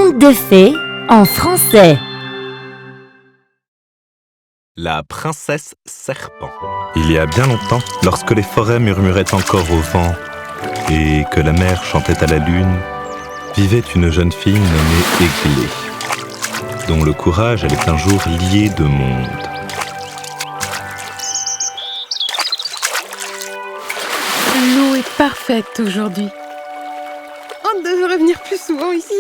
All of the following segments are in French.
Conte de fées en français. La princesse serpent. Il y a bien longtemps, lorsque les forêts murmuraient encore au vent et que la mer chantait à la lune, vivait une jeune fille nommée Églé, dont le courage allait un jour lier deux mondes. L'eau est parfaite aujourd'hui. On devrait venir plus souvent ici.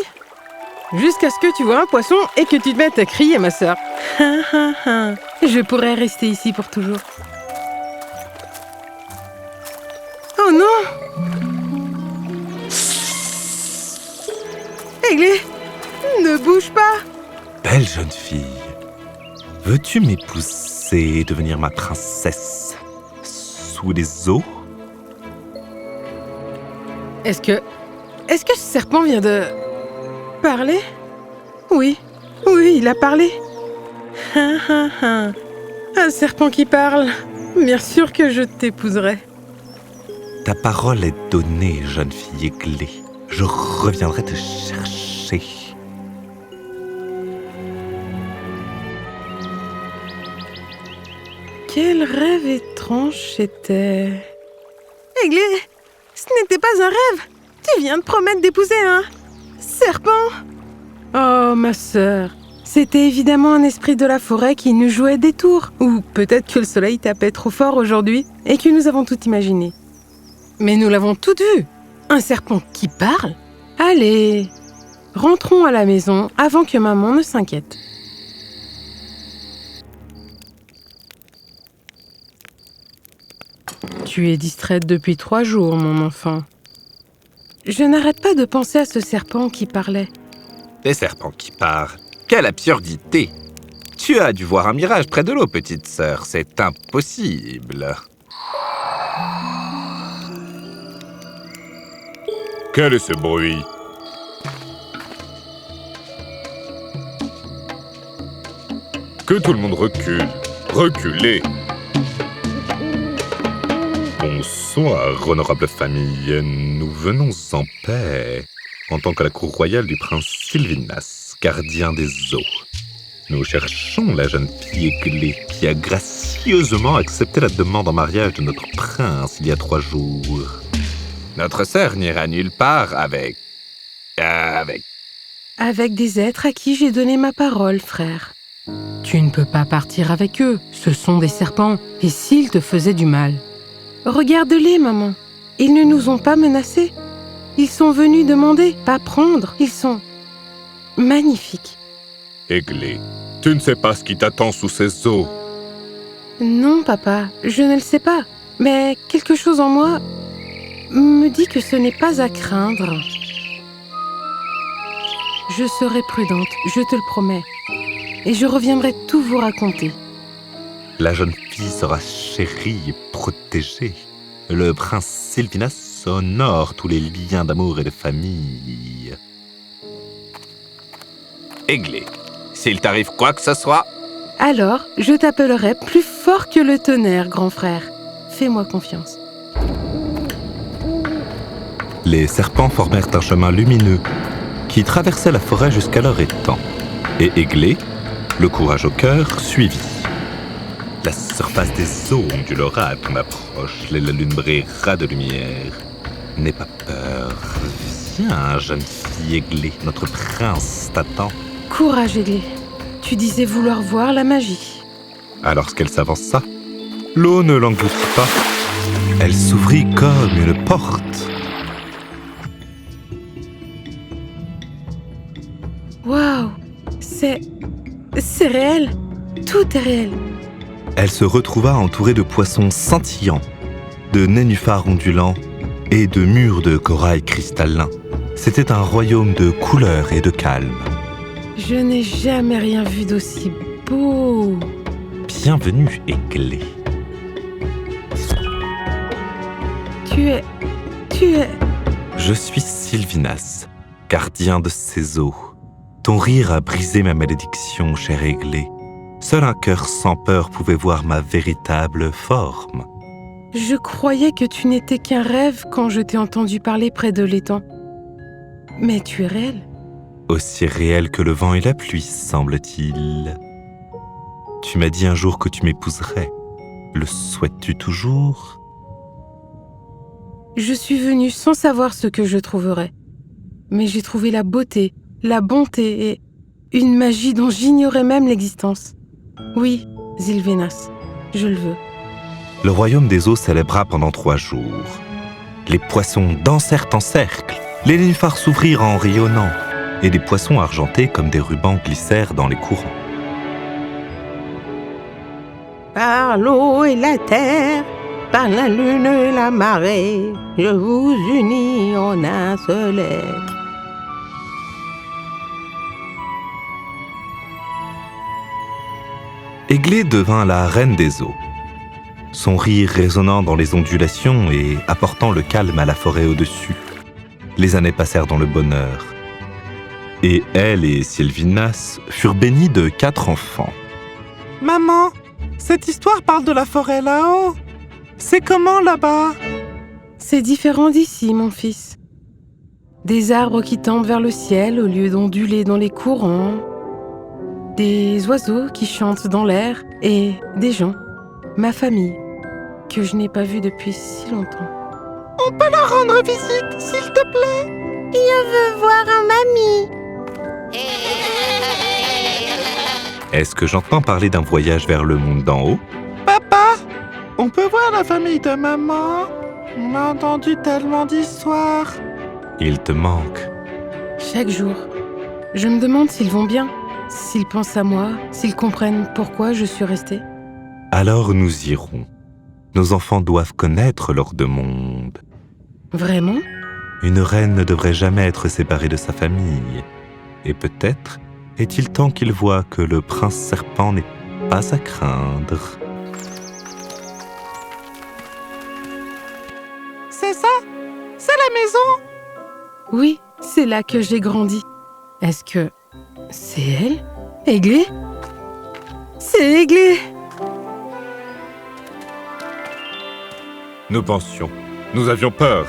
Jusqu'à ce que tu vois un poisson et que tu te mettes à crier, ma sœur. Je pourrais rester ici pour toujours. Oh non! Églé, ne bouge pas! Belle jeune fille, veux-tu m'épouser et devenir ma princesse sous les eaux? Est-ce que ce serpent vient de... parler? Oui, il a parlé. Un serpent qui parle. Bien sûr que je t'épouserai. Ta parole est donnée, jeune fille Églé. Je reviendrai te chercher. Quel rêve étrange c'était. Églé, ce n'était pas un rêve. Tu viens de promettre d'épouser un serpent. Oh, ma sœur, c'était évidemment un esprit de la forêt qui nous jouait des tours. Ou peut-être que le soleil tapait trop fort aujourd'hui et que nous avons tout imaginé. Mais nous l'avons tout vu. Un serpent qui parle? Allez, rentrons à la maison avant que maman ne s'inquiète. Tu es distraite depuis 3 jours, mon enfant. Je n'arrête pas de penser à ce serpent qui parlait. Des serpents qui parlent. Quelle absurdité! Tu as dû voir un mirage près de l'eau, petite sœur. C'est impossible. Quel est ce bruit? Que tout le monde recule. Reculez! Bonsoir, honorable famille. Nous venons en paix, en tant que la cour royale du prince Sylvinas, gardien des eaux. Nous cherchons la jeune fille Églé qui a gracieusement accepté la demande en mariage de notre prince il y a 3 jours. Notre sœur n'ira nulle part avec... Avec des êtres à qui j'ai donné ma parole, frère. Tu ne peux pas partir avec eux. Ce sont des serpents. Et s'ils te faisaient du mal? Regarde-les, maman. Ils ne nous ont pas menacés. Ils sont venus demander, pas prendre. Ils sont magnifiques. Églé, tu ne sais pas ce qui t'attend sous ces eaux. Non, papa, je ne le sais pas. Mais quelque chose en moi me dit que ce n'est pas à craindre. Je serai prudente, je te le promets. Et je reviendrai tout vous raconter. La jeune fille sera chérie et protégée. Le prince Sylvinas honore tous les liens d'amour et de famille. Églé, s'il t'arrive quoi que ce soit... Alors, je t'appellerai plus fort que le tonnerre, grand frère. Fais-moi confiance. Les serpents formèrent un chemin lumineux qui traversait la forêt jusqu'à leur étang. Et Églé, le courage au cœur, suivit. La surface des eaux ondulera à ton approche, la lune brillera de lumière. N'aie pas peur. Viens, jeune fille Églé, notre prince t'attend. Courage, Églé. Tu disais vouloir voir la magie. Alors qu'elle s'avança, l'eau ne l'engloutit pas. Elle s'ouvrit comme une porte. Waouh! C'est réel. Tout est réel. Elle se retrouva entourée de poissons scintillants, de nénuphars ondulants et de murs de corail cristallin. C'était un royaume de couleurs et de calme. Je n'ai jamais rien vu d'aussi beau. Bienvenue, Églé. Tu es... Je suis Sylvinas, gardien de ces eaux. Ton rire a brisé ma malédiction, chère Églé. Seul un cœur sans peur pouvait voir ma véritable forme. Je croyais que tu n'étais qu'un rêve quand je t'ai entendu parler près de l'étang. Mais tu es réel. Aussi réel que le vent et la pluie, semble-t-il. Tu m'as dit un jour que tu m'épouserais. Le souhaites-tu toujours? Je suis venue sans savoir ce que je trouverais. Mais j'ai trouvé la beauté, la bonté et une magie dont j'ignorais même l'existence. Oui, Sylvenas, je le veux. Le royaume des eaux célébra pendant 3 jours. Les poissons dansèrent en cercle, les nénuphars s'ouvrirent en rayonnant, et des poissons argentés comme des rubans glissèrent dans les courants. Par l'eau et la terre, par la lune et la marée, je vous unis en un seul être. Églé devint la reine des eaux. Son rire résonnant dans les ondulations et apportant le calme à la forêt au-dessus. Les années passèrent dans le bonheur. Et elle et Sylvinas furent bénies de 4 enfants. Maman, cette histoire parle de la forêt là-haut. C'est comment là-bas? C'est différent d'ici, mon fils. Des arbres qui tendent vers le ciel au lieu d'onduler dans les courants. Des oiseaux qui chantent dans l'air et des gens, ma famille, que je n'ai pas vue depuis si longtemps. On peut leur rendre visite, s'il te plaît? Je veux voir un mamie. Est-ce que j'entends parler d'un voyage vers le monde d'en haut? Papa, on peut voir la famille de maman? On a entendu tellement d'histoires. Il te manque. Chaque jour, je me demande s'ils vont bien, s'ils pensent à moi, s'ils comprennent pourquoi je suis restée. Alors nous irons. Nos enfants doivent connaître leur deux mondes. Vraiment? Une reine ne devrait jamais être séparée de sa famille. Et peut-être est-il temps qu'il voie que le prince serpent n'est pas à craindre. C'est ça? C'est la maison? Oui, c'est là que j'ai grandi. Est-ce que c'est elle? Églé? C'est Églé! Nous pensions. Nous avions peur.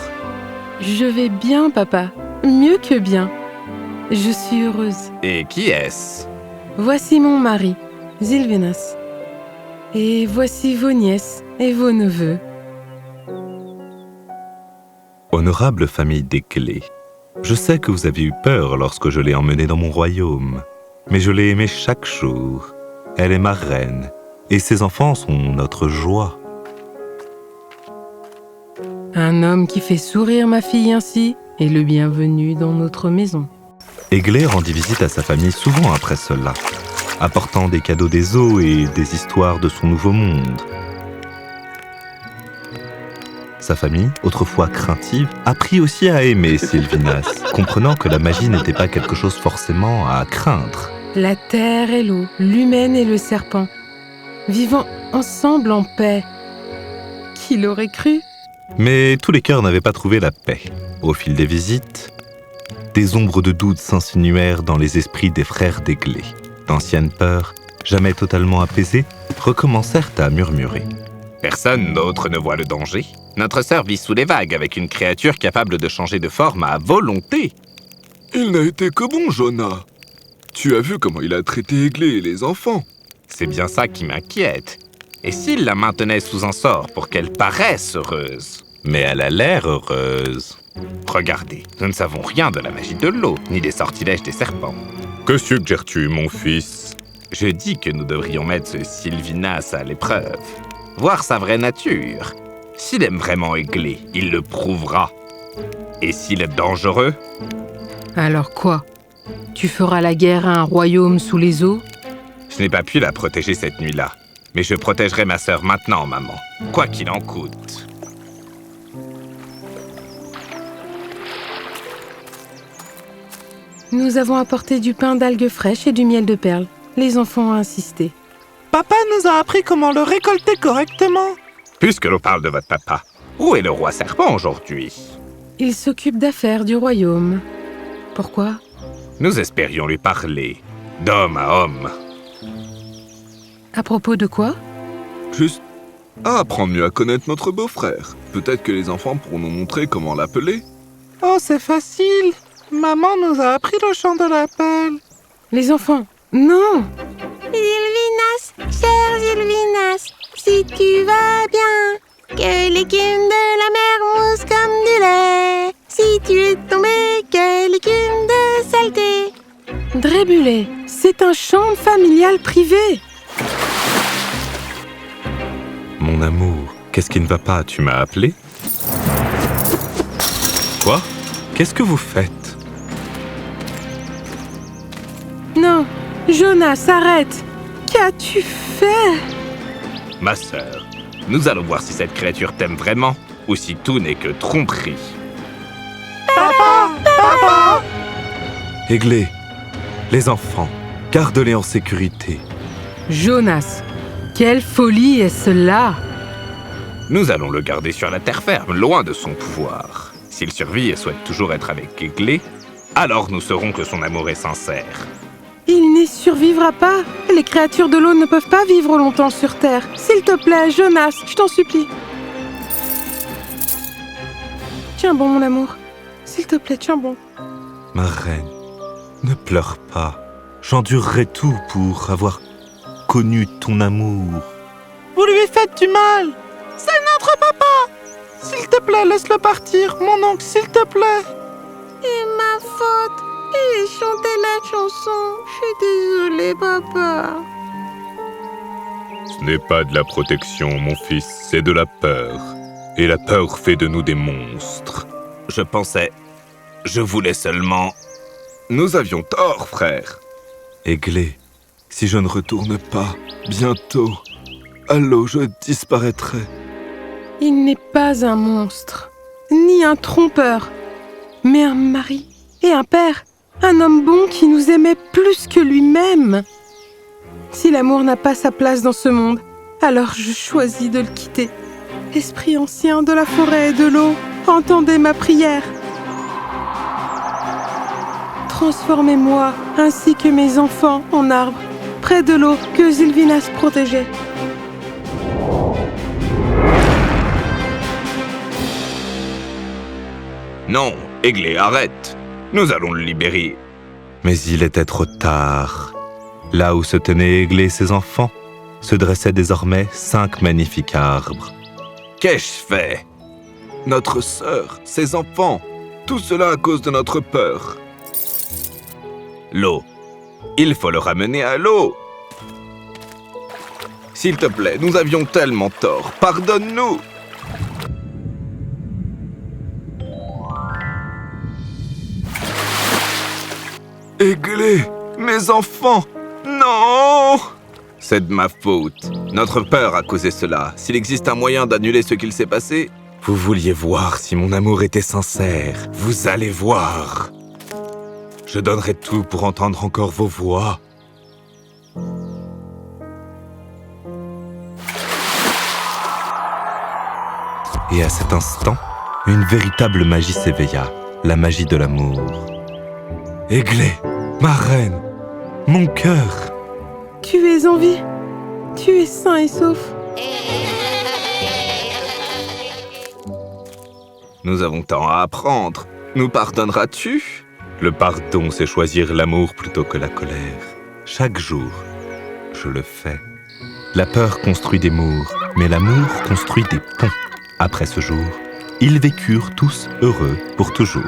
Je vais bien, papa. Mieux que bien. Je suis heureuse. Et qui est-ce? Voici mon mari, Sylvenas. Et voici vos nièces et vos neveux. Honorable famille d'Églé, je sais que vous avez eu peur lorsque je l'ai emmenée dans mon royaume, mais je l'ai aimée chaque jour. Elle est ma reine, et ses enfants sont notre joie. Un homme qui fait sourire ma fille ainsi est le bienvenu dans notre maison. Églé rendit visite à sa famille souvent après cela, apportant des cadeaux des eaux et des histoires de son nouveau monde. Sa famille, autrefois craintive, apprit aussi à aimer Sylvinas, comprenant que la magie n'était pas quelque chose forcément à craindre. La terre et l'eau, l'humaine et le serpent, vivant ensemble en paix. Qui l'aurait cru? Mais tous les cœurs n'avaient pas trouvé la paix. Au fil des visites, des ombres de doute s'insinuèrent dans les esprits des frères d'Églé. D'anciennes peurs, jamais totalement apaisées, recommencèrent à murmurer. Personne d'autre ne voit le danger. Notre sœur vit sous les vagues avec une créature capable de changer de forme à volonté. Il n'a été que bon, Jonah. Tu as vu comment il a traité Églé et les enfants? C'est bien ça qui m'inquiète. Et s'il la maintenait sous un sort pour qu'elle paraisse heureuse? Mais elle a l'air heureuse. Regardez, nous ne savons rien de la magie de l'eau, ni des sortilèges des serpents. Que suggères-tu, mon fils? Je dis que nous devrions mettre ce Sylvinas à l'épreuve. Voir sa vraie nature. S'il aime vraiment Églé, il le prouvera. Et s'il est dangereux? Alors quoi? Tu feras la guerre à un royaume sous les eaux? Je n'ai pas pu la protéger cette nuit-là. Mais je protégerai ma sœur maintenant, maman. Quoi qu'il en coûte. Nous avons apporté du pain d'algues fraîches et du miel de perles. Les enfants ont insisté. Papa nous a appris comment le récolter correctement. Puisque l'on parle de votre papa, où est le roi serpent aujourd'hui? Il s'occupe d'affaires du royaume. Pourquoi? Nous espérions lui parler, d'homme à homme. À propos de quoi? Juste à apprendre mieux à connaître notre beau-frère. Peut-être que les enfants pourront nous montrer comment l'appeler. Oh, c'est facile. Maman nous a appris le chant de l'appel. Les enfants, non! Sylvinas, cher Sylvinas, si tu vas bien, que l'écume de la mer mousse comme du lait. Si tu es tombé, que l'écume de saleté. Drébulé, c'est un chant familial privé. Mon amour, qu'est-ce qui ne va pas? Tu m'as appelé? Quoi? Qu'est-ce que vous faites? Non, Jonas, arrête! Qu'as-tu fait? Ma sœur, nous allons voir si cette créature t'aime vraiment ou si tout n'est que tromperie. Églé, les enfants, garde-les en sécurité. Jonas, quelle folie est-ce là? Nous allons le garder sur la terre ferme, loin de son pouvoir. S'il survit et souhaite toujours être avec Églé, alors nous saurons que son amour est sincère. Il n'y survivra pas. Les créatures de l'eau ne peuvent pas vivre longtemps sur Terre. S'il te plaît, Jonas, je t'en supplie. Tiens bon, mon amour. S'il te plaît, tiens bon. Ma reine, ne pleure pas. J'endurerai tout pour avoir connu ton amour. Vous lui faites du mal. C'est notre papa. S'il te plaît, laisse-le partir. Mon oncle, s'il te plaît. C'est ma faute. J'ai chanté la chanson. Je suis désolée, papa. Ce n'est pas de la protection, mon fils, c'est de la peur. Et la peur fait de nous des monstres. Je voulais seulement... Nous avions tort, frère. Églé, Si je ne retourne pas, bientôt, à l'eau, je disparaîtrai. Il n'est pas un monstre, ni un trompeur, mais un mari et un père, un homme bon qui nous aimait plus que lui-même. Si l'amour n'a pas sa place dans ce monde, alors je choisis de le quitter. Esprit ancien de la forêt et de l'eau, entendez ma prière. Transformez-moi, ainsi que mes enfants, en arbres, près de l'eau que Sylvinas protégeait. Non, Églé, arrête. Nous allons le libérer. mais il était trop tard. Là où se tenaient Églé et ses enfants, se dressaient désormais 5 magnifiques arbres. Qu'ai-je fait? Notre sœur, ses enfants, tout cela à cause de notre peur. L'eau. Il faut le ramener à l'eau. S'il te plaît, nous avions tellement tort. Pardonne-nous. Églé, mes enfants, non! C'est de ma faute. Notre peur a causé cela. S'il existe un moyen d'annuler ce qu'il s'est passé, Vous vouliez voir si mon amour était sincère. Vous allez voir. Je donnerai tout pour entendre encore vos voix. Et à cet instant, une véritable magie s'éveilla, la magie de l'amour. Églé, ma reine, mon cœur. Tu es en vie, tu es sain et sauf. nous avons tant à apprendre. Nous pardonneras-tu? Le pardon, c'est choisir l'amour plutôt que la colère. Chaque jour, je le fais. La peur construit des murs, mais l'amour construit des ponts. Après ce jour, ils vécurent tous heureux pour toujours.